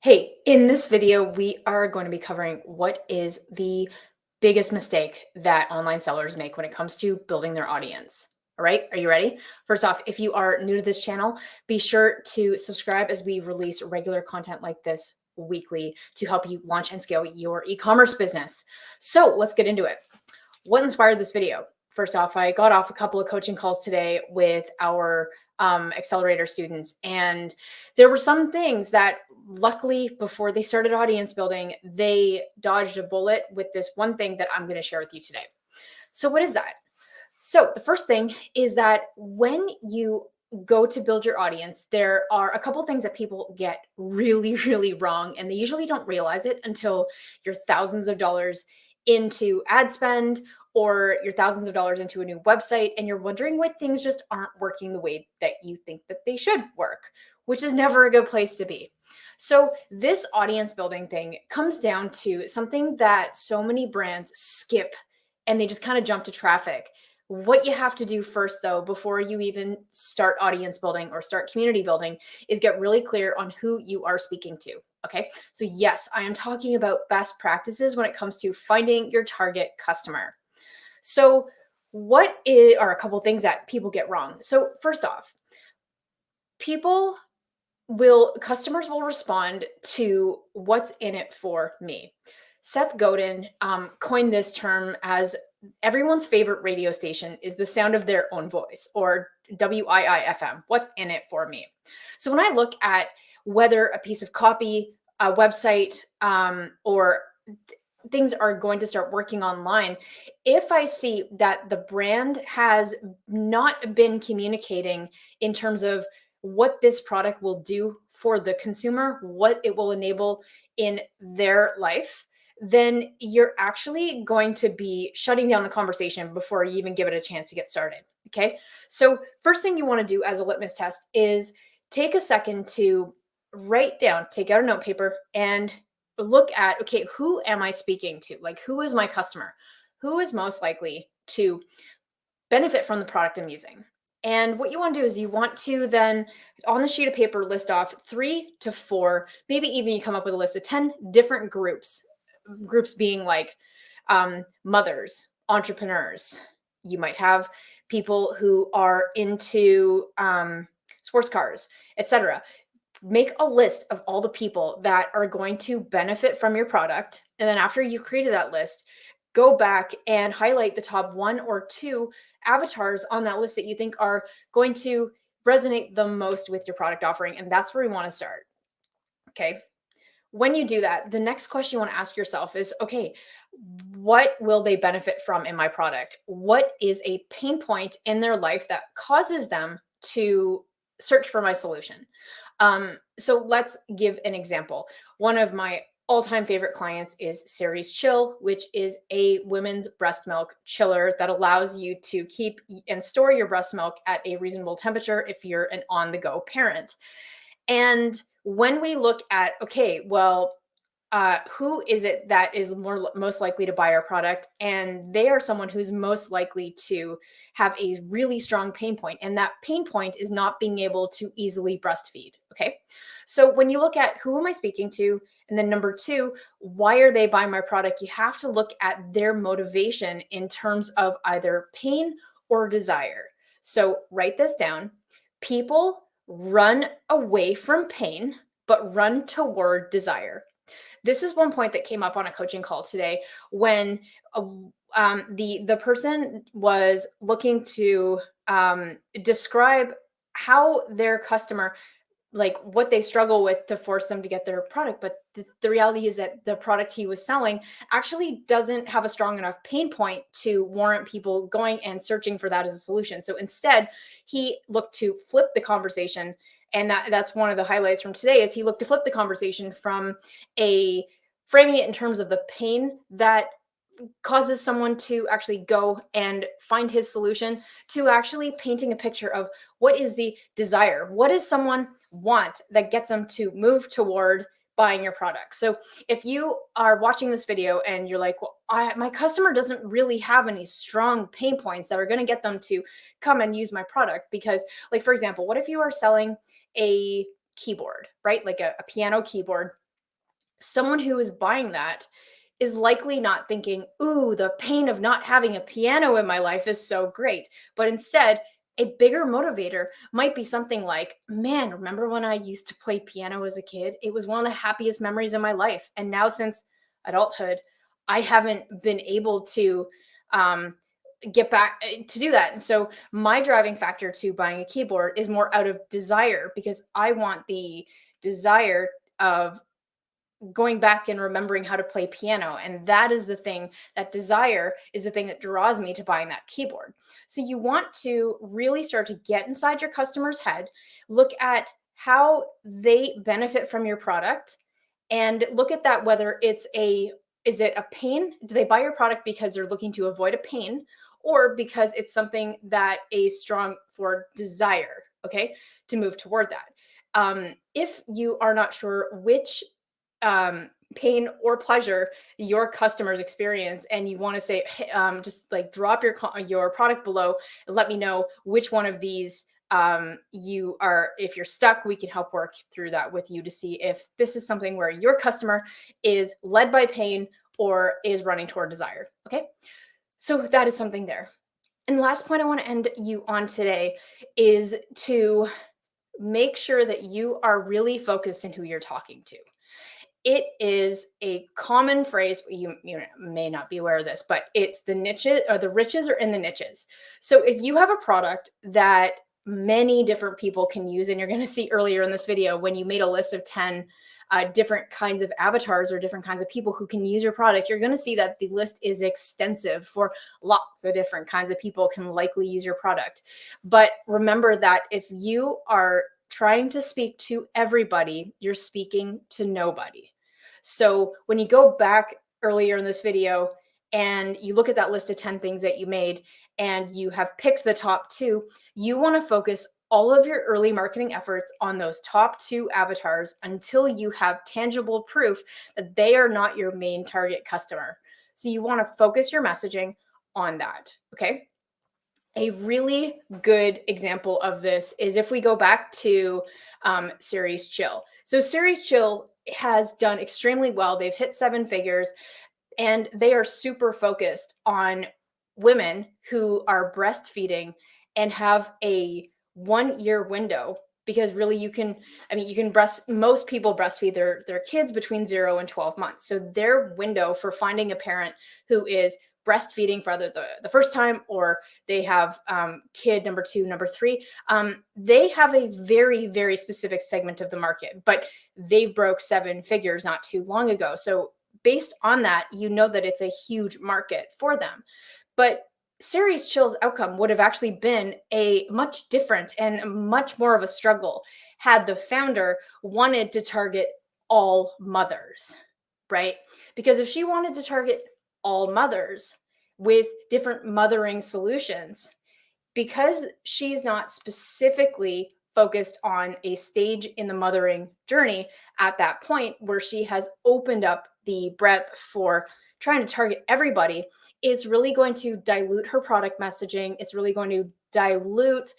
Hey, in this video, we are going to be covering what is the biggest mistake that online sellers make when it comes to building their audience. All right, are you ready? First off, if you are new to this channel, be sure to subscribe as we release regular content like this weekly to help you launch and scale your e-commerce business. So let's get into it. What inspired this video? First off, I got off a couple of coaching calls today with our accelerator students, and there were some things that luckily before they started audience building, they dodged a bullet with this one thing that I'm going to share with you today. So what is that? So the first thing is that when you go to build your audience, there are a couple things that people get really, really wrong, and they usually don't realize it until you're thousands of dollars into ad spend or you're thousands of dollars into a new website and you're wondering why things just aren't working the way that you think that they should work, which is never a good place to be. So this audience building thing comes down to something that so many brands skip and they just kind of jump to traffic. What you have to do first, though, before you even start audience building or start community building, is get really clear on who you are speaking to. Okay. So, yes, I am talking about best practices when it comes to finding your target customer. So, are a couple things that people get wrong? So, first off, customers will respond to what's in it for me. Seth Godin coined this term as everyone's favorite radio station is the sound of their own voice, or WIIFM, what's in it for me. So when I look at whether a piece of copy, a website, or things are going to start working online, if I see that the brand has not been communicating in terms of what this product will do for the consumer, what it will enable in their life, then you're actually going to be shutting down the conversation before you even give it a chance to get started. Okay. So, first thing you want to do as a litmus test is take a second to take out a note paper and look at, okay, who am I speaking to? Like, who is my customer? Who is most likely to benefit from the product I'm using? And what you want to do is you want to then, on the sheet of paper, list off 3 to 4, maybe even you come up with a list of 10 different groups. Groups being like mothers, entrepreneurs. You might have people who are into sports cars, etc. Make a list of all the people that are going to benefit from your product. And then after you've created that list, go back and highlight the top 1 or 2 avatars on that list that you think are going to resonate the most with your product offering. And that's where we want to start. Okay. When you do that, the next question you want to ask yourself is, okay, what will they benefit from in my product? What is a pain point in their life that causes them to search for my solution? So let's give an example. One of my all-time favorite clients is Series Chill, which is a women's breast milk chiller that allows you to keep and store your breast milk at a reasonable temperature if you're an on-the-go parent. And when we look at, okay, well, who is it that is most likely to buy our product? And they are someone who's most likely to have a really strong pain point. And that pain point is not being able to easily breastfeed. Okay. So when you look at who am I speaking to? And then number 2, why are they buying my product? You have to look at their motivation in terms of either pain or desire. So write this down. People run away from pain, but run toward desire. This is one point that came up on a coaching call today when the person was looking to describe how their customer, like what they struggle with to force them to get their product. But the reality is that the product he was selling actually doesn't have a strong enough pain point to warrant people going and searching for that as a solution. So instead, he looked to flip the conversation. And that's one of the highlights from today is he looked to flip the conversation from framing it in terms of the pain that causes someone to actually go and find his solution to actually painting a picture of what is the desire, what does someone want that gets them to move toward buying your product. So if you are watching this video and you're like, well, my customer doesn't really have any strong pain points that are going to get them to come and use my product, because, like, for example, what if you are selling a keyboard, right? Like a piano keyboard, someone who is buying that is likely not thinking, ooh, the pain of not having a piano in my life is so great. But instead, a bigger motivator might be something like, man, remember when I used to play piano as a kid? It was one of the happiest memories in my life. And now, since adulthood, I haven't been able to um, get back to do that. And so, my driving factor to buying a keyboard is more out of desire, because I want the desire of going back and remembering how to play piano. And that is the thing, that desire is the thing that draws me to buying that keyboard. So you want to really start to get inside your customer's head, look at how they benefit from your product, and look at that, whether is it a pain? Do they buy your product because they're looking to avoid a pain, or because it's something that a strong for desire, okay, to move toward that. If you are not sure which pain or pleasure your customers experience, and you want to say, hey, just like drop your product below and let me know which one of these you are. If you're stuck, we can help work through that with you to see if this is something where your customer is led by pain or is running toward desire. Okay, so that is something there. And the last point I want to end you on today is to make sure that you are really focused in who you're talking to. It is a common phrase. You may not be aware of this, but it's the niches, or the riches are in the niches. So if you have a product that many different people can use, and you're going to see earlier in this video when you made a list of 10 different kinds of avatars or different kinds of people who can use your product, you're going to see that the list is extensive for lots of different kinds of people can likely use your product. But remember that if you are trying to speak to everybody, you're speaking to nobody. So when you go back earlier in this video and you look at that list of 10 things that you made and you have picked the top 2, you want to focus all of your early marketing efforts on those top 2 avatars until you have tangible proof that they are not your main target customer. So you want to focus your messaging on that, okay? A really good example of this is if we go back to Series Chill. So Series Chill has done extremely well. They've hit 7 figures, and they are super focused on women who are breastfeeding and have a 1-year window, because really most people breastfeed their kids between 0 and 12 months. So their window for finding a parent who is breastfeeding for either the first time, or they have kid number 2, number 3, they have a very, very specific segment of the market, but they broke 7 figures not too long ago. So based on that, you know that it's a huge market for them. But Series Chill's outcome would have actually been a much different and much more of a struggle had the founder wanted to target all mothers, right? Because if she wanted to target all mothers with different mothering solutions, because she's not specifically focused on a stage in the mothering journey at that point where she has opened up the breadth for trying to target everybody, it's really going to dilute her product messaging. It's really going to dilute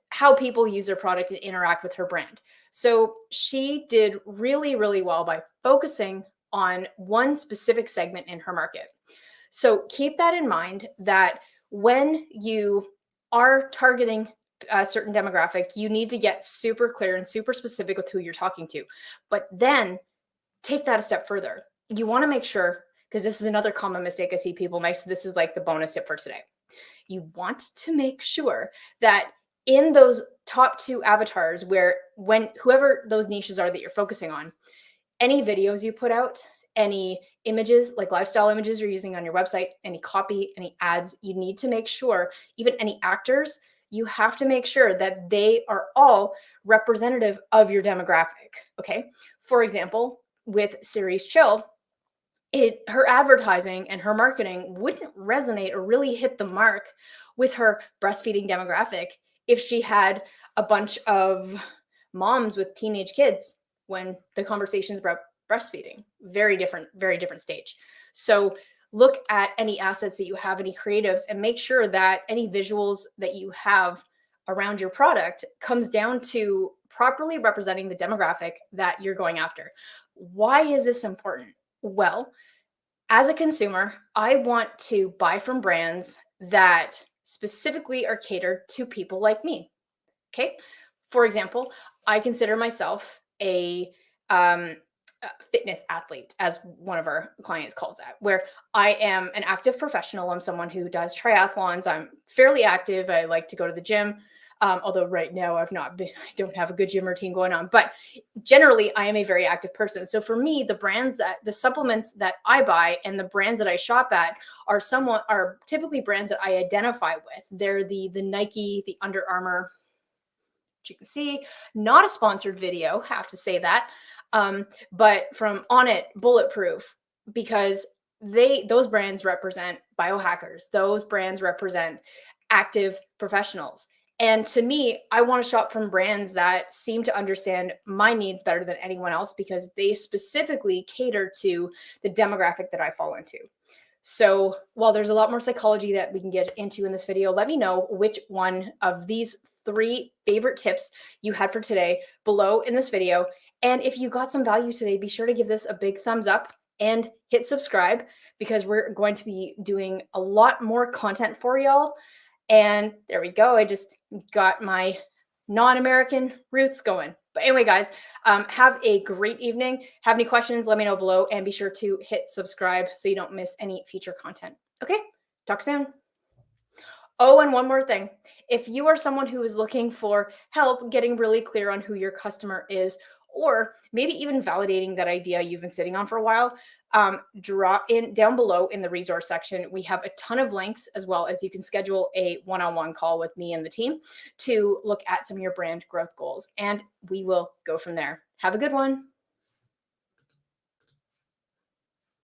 how people use her product and interact with her brand. So she did really, really well by focusing on one specific segment in her market. So keep that in mind, that when you are targeting a certain demographic, you need to get super clear and super specific with who you're talking to. But then take that a step further. You want to make sure, because this is another common mistake I see people make, so this is like the bonus tip for today. You want to make sure that in those top 2 avatars, whoever those niches are that you're focusing on, any videos you put out, any images, like lifestyle images you're using on your website, any copy, any ads, you need to make sure, even any actors, you have to make sure that they are all representative of your demographic, okay? For example, with Series Chill, her advertising and her marketing wouldn't resonate or really hit the mark with her breastfeeding demographic if she had a bunch of moms with teenage kids when the conversation's about breastfeeding. Very different stage. So look at any assets that you have, any creatives, and make sure that any visuals that you have around your product comes down to properly representing the demographic that you're going after. Why is this important? Well, as a consumer, I want to buy from brands that specifically are catered to people like me. Okay. For example, I consider myself um, a fitness athlete, as one of our clients calls that, where I am an active professional. I'm someone who does triathlons. I'm fairly active. I like to go to the gym. Although right now I don't have a good gym routine going on, but generally I am a very active person. So for me, the supplements that I buy and the brands that I shop at are typically brands that I identify with. They're the Nike, the Under Armour, you can see, not a sponsored video, have to say that, but from On It, Bulletproof, because those brands represent biohackers. Those brands represent active professionals. And to me, I want to shop from brands that seem to understand my needs better than anyone else because they specifically cater to the demographic that I fall into. So while there's a lot more psychology that we can get into in this video, let me know which one of these 3 favorite tips you had for today below in this video. And if you got some value today, be sure to give this a big thumbs up and hit subscribe because we're going to be doing a lot more content for y'all. And there we go. I just got my non-American roots going. But anyway, guys, have a great evening. Have any questions, let me know below, and be sure to hit subscribe so you don't miss any future content. Okay, talk soon. Oh, and one more thing. If you are someone who is looking for help getting really clear on who your customer is, or maybe even validating that idea you've been sitting on for a while, drop in down below in the resource section. We have a ton of links, as well as you can schedule a one-on-one call with me and the team to look at some of your brand growth goals, and we will go from there. Have a good one.